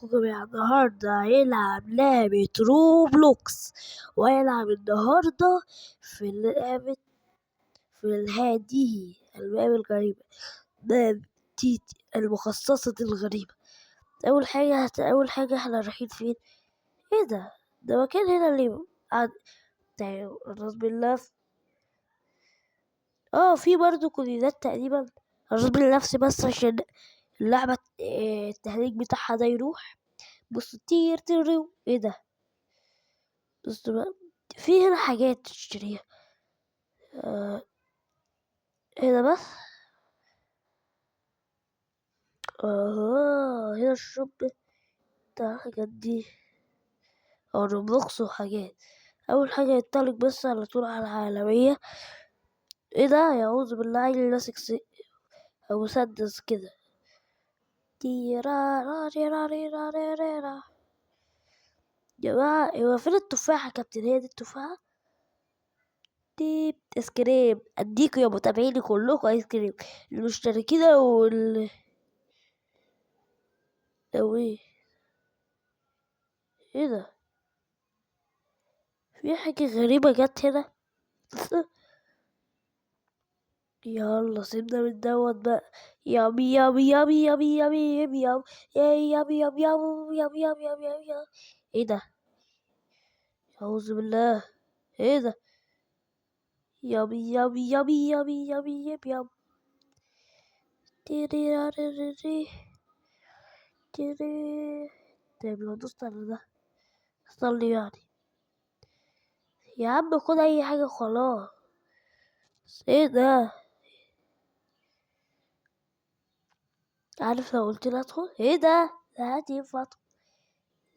جميع النهاردة هيلعب لعبة روبلوكس، وهيلعب النهاردة في لعبة هذه الماب الغريبة، ماب تيتي المخصصة الغريبة. أول حاجة احنا رايحين فين؟ ايه ده مكان هنا اللي قاعد غصب الله. في برضه كودينات تقريبا غصب النفس، بس عشان اللعبة التهريج بتاعها ده يروح. بص تيرو ايه ده؟ بص بقى، في هنا حاجات تشتريها. هنا بس هنا الشوب بتاع الحاجات دي، او روبلوكس وحاجات. اول حاجة يطلق بس على طول على العالمية. ايه ده؟ يعوذ بالله، عيل ماسك او مسدس كده. تيرا. جماعة هو فين التفاحة يا كابتن؟ هي دي التفاحة؟ دي ايس كريم، اديكوا يا متابعيني كلكم ايس كريم، المشتركين لو ايه ده؟ في حاجة غريبة جت هنا. يلا سيبنا من دوت بقى. يامي يامي يامي يامي يامي يامي يامي يامي يامي يامي يامي يامي يامي يامي. ايه ده؟ أعوذ بالله. ايه ده؟ يامي يامي يامي يامي يامي يامي يامي. تيري راري تيري. طيب لو دوست على ده حصل لي يعني؟ يا عم خد اي حاجة خلاص. ايه ده؟ عارف لو قلت لي ادخل ايه ده؟ هاتي ينفع ادخل؟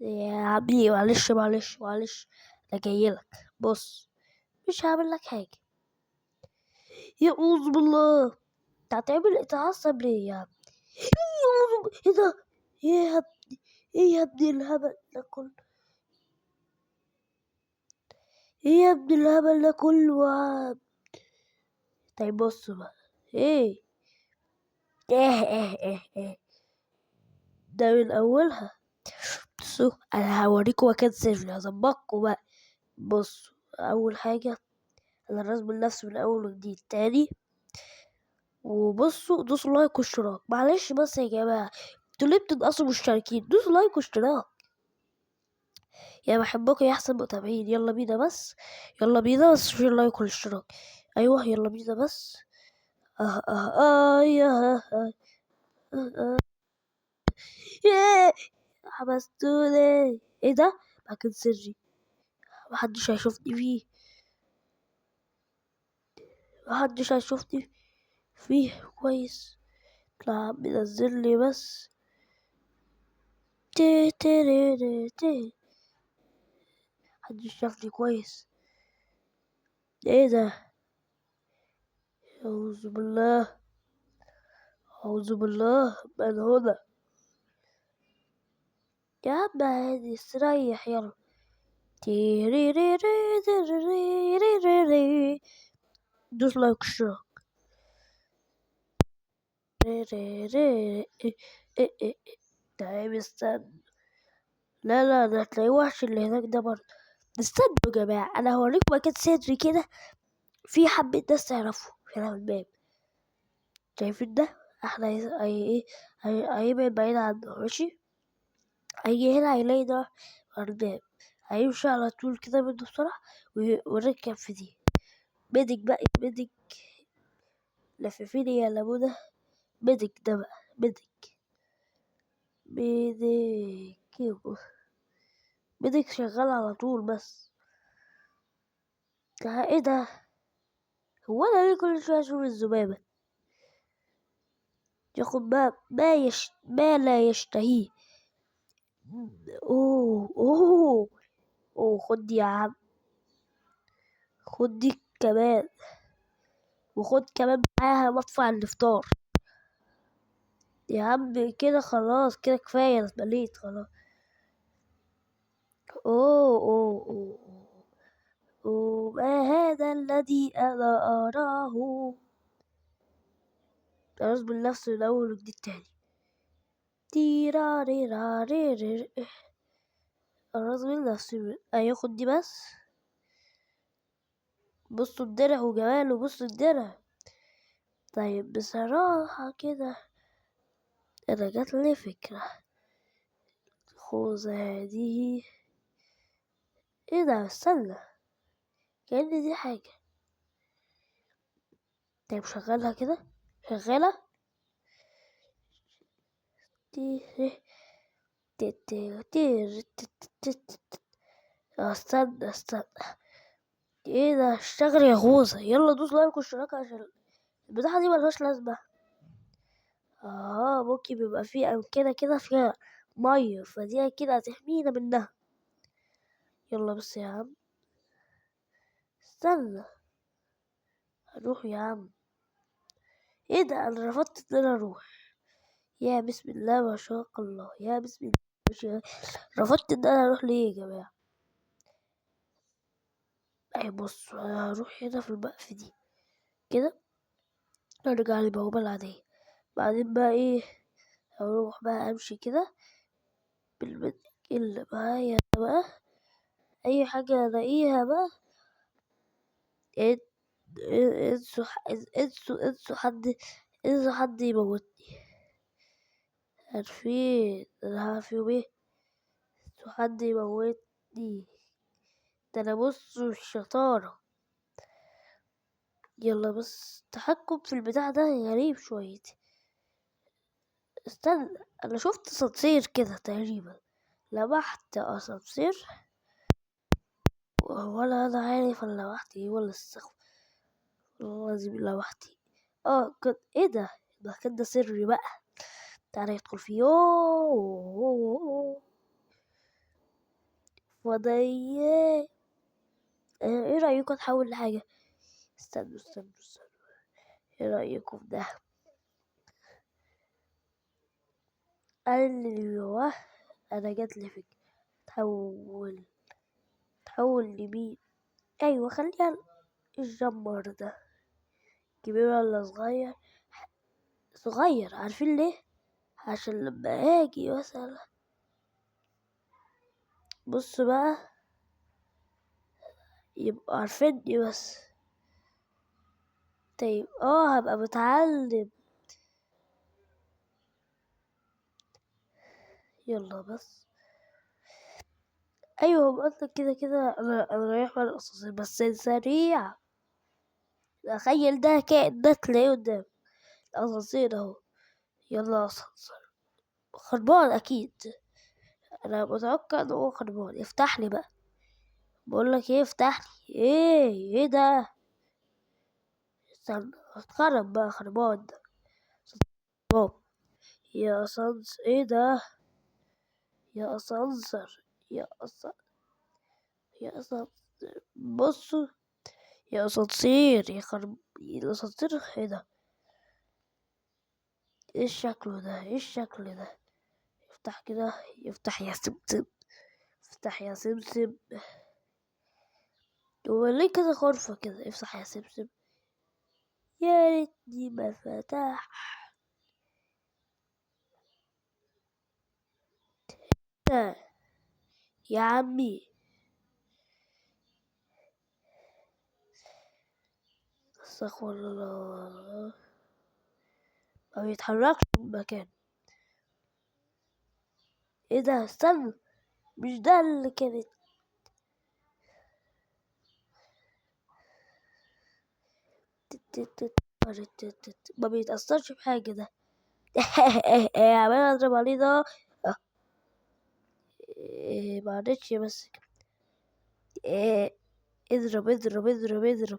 يا عمي معلش، انا جايلك. بص، مش هعمل لك حاجة. يعوذ بالله، انت هتعمل اتعصب ليه يا عم؟ ايه ده؟ ايه يا ابني؟ ايه يا ابني الهبل ده كله؟ ايه يا ابني الهبل ده كله يا عم؟ طيب بص بقى. ايه ايه ده من اولها. بصوا انا هوريكم مكان سري، هظبطكم بقى. بصوا، اول حاجة انا رسم النفس من اول وجديد تاني. وبصوا دوسوا لايك واشتراك، معلش بس يا جماعة، انتوا ليه بتنقصوا مشتركين؟ دوسوا لايك واشتراك، يا بحبكم يا احسن متابعين. يلا بينا بس، يلا بينا بس في لايك والاشتراك. ايوه يلا بينا بس. يا ياه، حبستوني. ايه ده؟ مكان سري محدش هيشوفني فيه، محدش هيشوفني فيه كويس. لا بينزل لي بس تي تي تي. محدش شافني كويس. ايه ده؟ أعوذ بالله، أعوذ بالله من هنا. يا عم عادي استريح يلا. تيريريريريريريريري. دوس لايك اشتراك. طيب استنى. لا ده هتلاقيه وحش اللي هناك ده برضه. استنوا يا جماعة، أنا هوريكم مكان سري كده، في حبة ناس تعرفوا هنا في الباب. شايفين ده؟ احنا هيبعد بعيد عنه ماشي. هيجي هنا هيلاقي ده أرنب، هيمشي على طول كده منه بسرعة ونركب في دي. بدك بقى بدك، لففيني يا لمونة. بدك ده بقى بدك بدك شغال على طول بس. ده ايه ده؟ هو انا ليه كل شوية اشوف الذبابة؟ ياخد ما لا يشتهيه. اوه خد دي يا عم، خد دي كمان، وخد كمان معاها مدفع الافطار. يا عم كده خلاص، كده كفاية، انا اتمليت خلاص. أوه. ما هذا الذي أنا أراه؟ أرز بالنفس من أول وجديد تاني. تيراريراريري. الراس من نفسي هياخد دي بس. بصوا الدرع وجماله، بصوا الدرع. طيب بصراحة كده انا جاتلي فكرة. خوذة هذه. ايه ده؟ استنى، كأن دي حاجة. طيب شغلها كده، شغالة. استنى استنى. ايه ده؟ اشتغل يا خوذة، يلا دوس لايك واشتراك عشان البتاعة دي ملهاش لازمة. ممكن بيبقى فيه أمكنة كده فيها مية، فدي كده هتحمينا منها. يلا بس يا عم، استنى، هروح يا عم. ايه ده؟ انا رفضت ان انا اروح. يا بسم الله ما شاء الله، يا بسم الله ما شاء الله. رفضت ان انا اروح ليه يا جماعة؟ اي بص، انا هروح هنا في المقف دي كده، ارجع للبوابة العادية. بعدين بقى ايه، اروح بقى امشي كده بالمنك اللي معايا بقى، اي حاجة الاقيها بقى. انسوا انسوا حد يموتني. عارفين انا هعرف يوم ايه؟ انسوا حد يموتني. ده انا بص الشطارة. يلا بس التحكم في البتاع ده غريب شوية. استنى، انا شفت اسانسير كده تقريبا، لمحت اسانسير، ولا انا عارف انا لمحت ايه ولا استخف. والله العظيم لمحتي. كنت ايه ده؟ المكان ده سري بقى، تعالى يدخل فيه. يوه فضية. ايه رأيكم اتحول لحاجة؟ استنوا استنوا استنوا، ايه رأيكم في ده؟ ايوه، انا جاتلي فكرة. تحول، تحول لمين؟ ايوه خليها الجمر ده. كبير ولا صغير؟ صغير. عارفين ليه؟ عشان لما اجي مثلا، بص بقى، يبقى عارفيني بس. طيب هبقى متعلم. يلا بس. ايوه بقولك كده كده، انا رايح على الاسانسير بس سريع. تخيل ده كائن ده تلاقيه قدام الاسانسير اهو. يلا اسانسير خربان اكيد. انا متوقع ان هو خربان. افتح لي بقى، بقولك ايه، افتح لي. ايه ده؟ استنى، اتخرب بقى، خربان ده. بابا، يا اسانس، ايه ده؟ يا اسانسر، يا اسانسر، يا اسانسر، بصوا، يا اسانسير يا خرب، الاسانسير ايه ده؟ ايه الشكل ده؟ ايه الشكل ده؟ افتح كده، يفتح يا سمسم، افتح يا سمسم. هو ليه كده غرفة كده؟ افتح يا سمسم. يا ريتني ما فتح. يا عمي، استغفر الله، ما بيتحركش من مكان. ايه ده؟ استنى، مش ده اللي كانت. ما بيتأثرش بحاجة ده. عمال اضرب عليه ده. معلش بس. إيه، اضرب اضرب اضرب اضرب.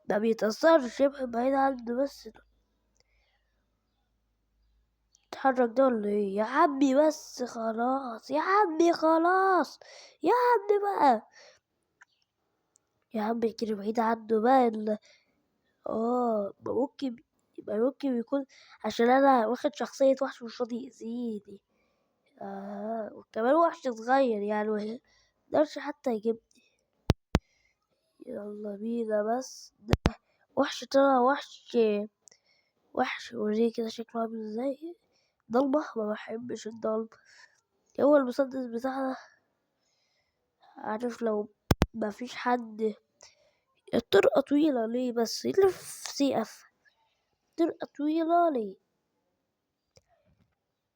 ما بيتأثرش، يبقى بعيد عنه بس. اتحرك ده ولا ايه يا عمي؟ بس خلاص يا عمي، خلاص يا عمي بقى. يا عمي كده بعيد عنه بقى ممكن يبقى، ممكن يكون عشان انا واخد شخصية وحش مش راضي يأذيني. وكمان وحش صغير يعني، ميقدرش حتى يجيبني. يلا بينا بس. وحش طلع وحش، وحش. وريه كده شكله عامل ازاي. ضلمة، ما بحبش الضلمة. هو المسدس بتاعنا، عارف لو مفيش حد، الطرقة طويلة ليه بس يلف سيقف؟ طرقة طويلة ليه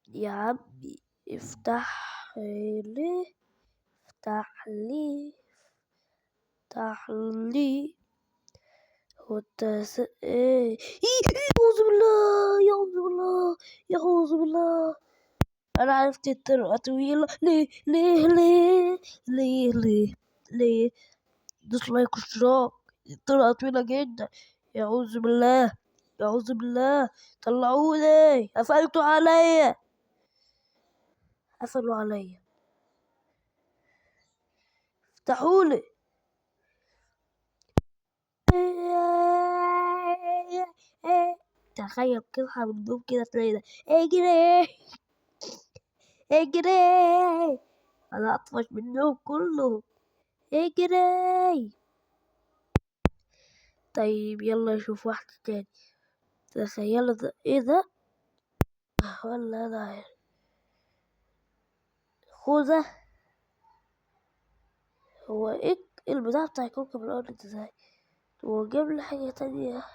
يا عمي؟ افتح ليه، افتح لي، افتح لي. ايه يعوذ بالله، يعوذ بالله، يعوذ بالله. انا عرفت الطرقة طويلة ليه ليه ليه ليه ليه ليه. دوس لايك واشتراك، الطرقة طويلة جدا. يعوذ بالله، يعوذ بالله. طلعوني، قفلتوا عليا، قفلوا عليا، افتحولي. تخيل تصحى من النوم كده تلاقي ده، اجري اجري. انا اطفش من النوم كله، اجري. طيب يلا نشوف واحدة تاني. تخيل ده ايه ده؟ ولا انا خوذة. هو ايه البتاع بتاع كوكب الارض ازاي؟ هو جاب لي حاجة تانية.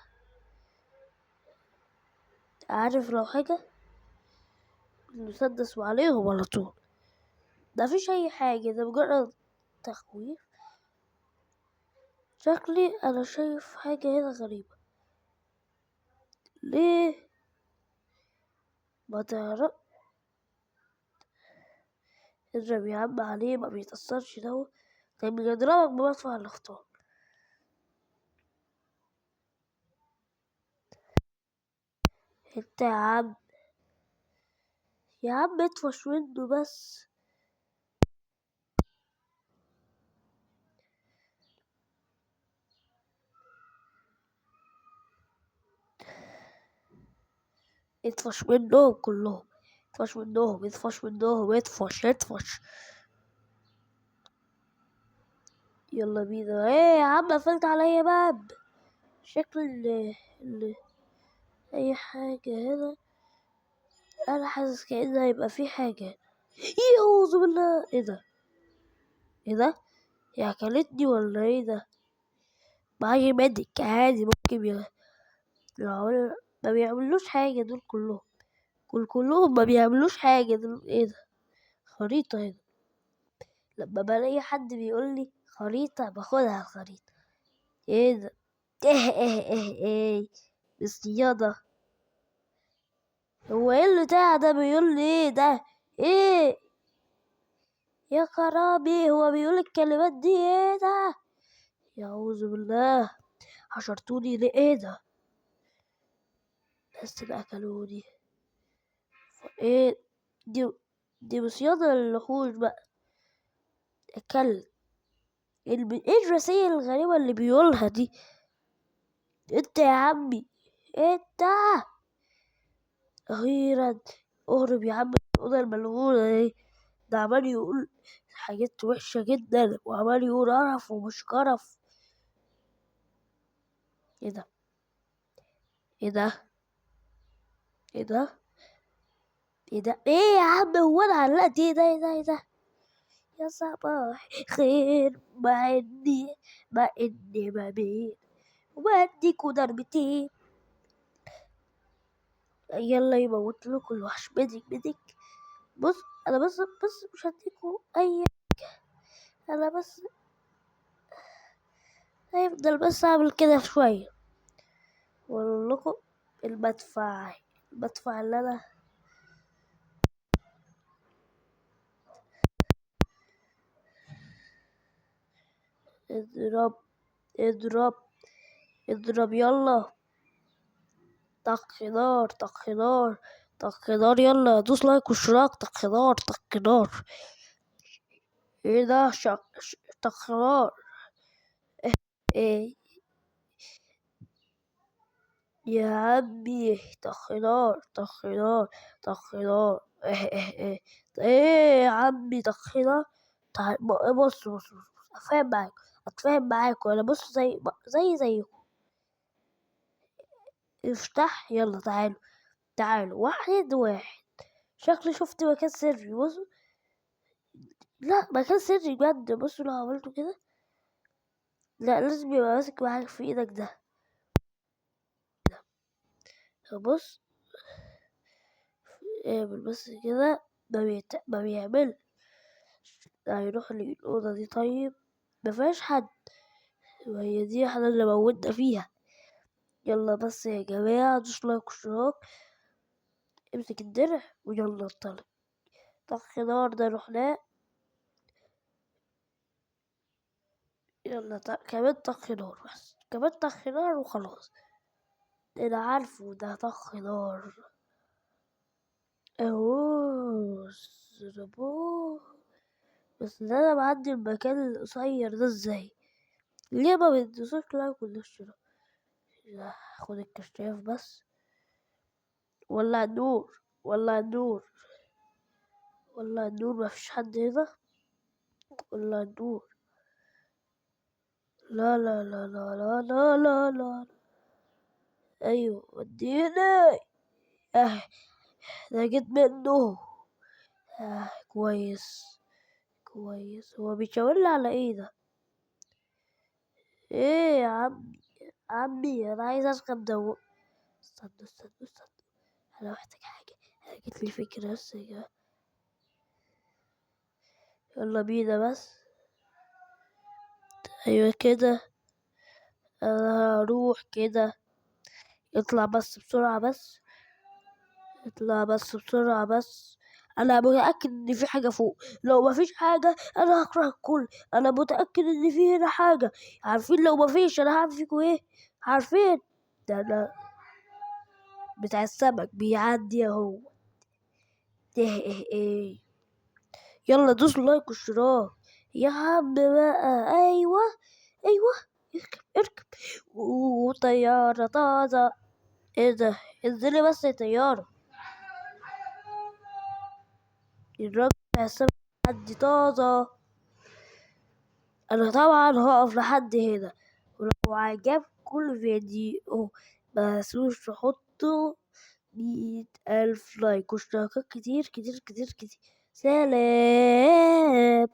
عارف لو حاجة المسدس وعليهم على طول، ده مفيش اي حاجة، ده مجرد تخويف. شكلي انا شايف حاجة هنا غريبة. ليه ما تعرف اضرب يا عم عليه، ما بيتأثرش ده. طيب بيضربك بمدفع الاخطار. انت يا عم، يا عم اطفش منه بس. اطفش منهم كلهم، اطفش منهم، اطفش منهم، اطفش اطفش. يلا بينا. ايه يا عم قفلت عليا باب؟ شكل اي حاجة هنا. انا حاسس كأن هيبقى في حاجة. اعوذ بالله. ايه ده؟ ايه ده؟ هي اكلتني ولا ايه ده؟ معايا ميديك عادي، ممكن ما بيعملوش حاجة دول كلهم، كلهم ما بيعملوش حاجة دول. ايه ده؟ خريطة هنا. لما بلاقي حد بيقول لي خريطة باخدها الخريطة. ايه ده؟ ايه الصيادة. هو ايه اللي ده بيقول لي ايه ده؟ ايه يا خرابي، هو بيقول الكلمات دي؟ ايه ده؟ يعوذ بالله. حشرتوني ليه؟ ايه ده؟ بس اللي اكلوني ايه؟ دي مصيادة للوحوش بقى. اكل ايه الرسائل الغريبة اللي بيقولها دي؟ انت يا عمي، انت اخيرا اهرب يا عم من الاوضه الملعونه دي. ده عمال يقول حاجات وحشه جدا، وعمال يقول قرف ومش قرف. ايه ده؟ ايه ده؟ ايه ده؟ ايه ده؟ ايه يا عم، هو انا علقت؟ ايه ده؟ ايه ده؟ ايه ده؟ يا صباح خير، مع اني ما بين واديكوا ضربتين. يلا يموت لكم الوحش. بدك بدك. بص، انا بس مش هديكوا اي، انا بس هيفضل بس اعمل كده شويه واقول لكم المدفع، المدفع اللي انا اضرب، اضرب، اضرب يلا. طخ نار، طخ نار، طخ نار. يلا دوس لايك واشتراك. طخ نار، طخ نار. ايه ده؟ طخ نار. ايه يا عمي؟ طخ نار، طخ نار، طخ نار. ايه يا عمي؟ طخ نار. بص، اتفاهم معاك، اتفاهم معاك، وانا بص زيكم. افتح يلا، تعالوا تعالوا، واحد واحد. شكلي شفت مكان سري. بص، لا مكان سري بجد. بصوا لو عملته كده، لا لازم يبقى ماسك معاك في ايدك ده. بص، اعمل بس كده. ما بيعمل. هيروح الأوضة دي. طيب مفيهاش حد، وهي دي احنا اللي موتنا فيها. يلا بس يا جماعة، دوس لايك واشتراك. امسك الدرع ويلا انطلق. طخ نار ده رحناه. يلا كمان طخ نار، بس كمان طخ نار وخلاص. انا عارفه ده طخ نار. اهو زربوه. بس ده انا معدي المكان القصير ده ازاي؟ ليه ما بيدوسوش لايك والاشتراك؟ خد الكشاف بس. ولع النور، ولع النور، ولع النور. مفيش حد هنا. ولع النور. لا لا لا لا لا لا لا لا. ايوه وديني. اه، ده جيت منه. كويس. كويس. هو بيشاور لي على ايه ده؟ ايه يا عمي؟ عمي انا عايز اركب دو. استنى استنى استنى، انا محتاج حاجة. انا جت لي فكرة بس كده. يلا بينا بس. ايوه كده. انا هروح كده. اطلع بس بسرعة بس. اطلع بس بسرعة بس. انا متأكد ان في حاجة فوق. لو ما فيش حاجة انا هكره الكل. انا متأكد ان في هنا حاجة. عارفين لو ما فيش انا هعمل فيكم ايه؟ عارفين؟ ده انا بتاع السمك بيعدي اهو. ايه. يلا دوس لايك واشتراك يا عم بقى. ايوه. ايوه. اركب اركب. وطيارة طازة. ايه ده؟ انزلي بس يا طيارة. الراجل بتاع السمك عدي طازة. انا طبعا هقف لحد هنا. ولو عجبكم الفيديو متنسوش تحطوا 100,000 لايك واشتراكات كتير كتير كتير كتير. سلام.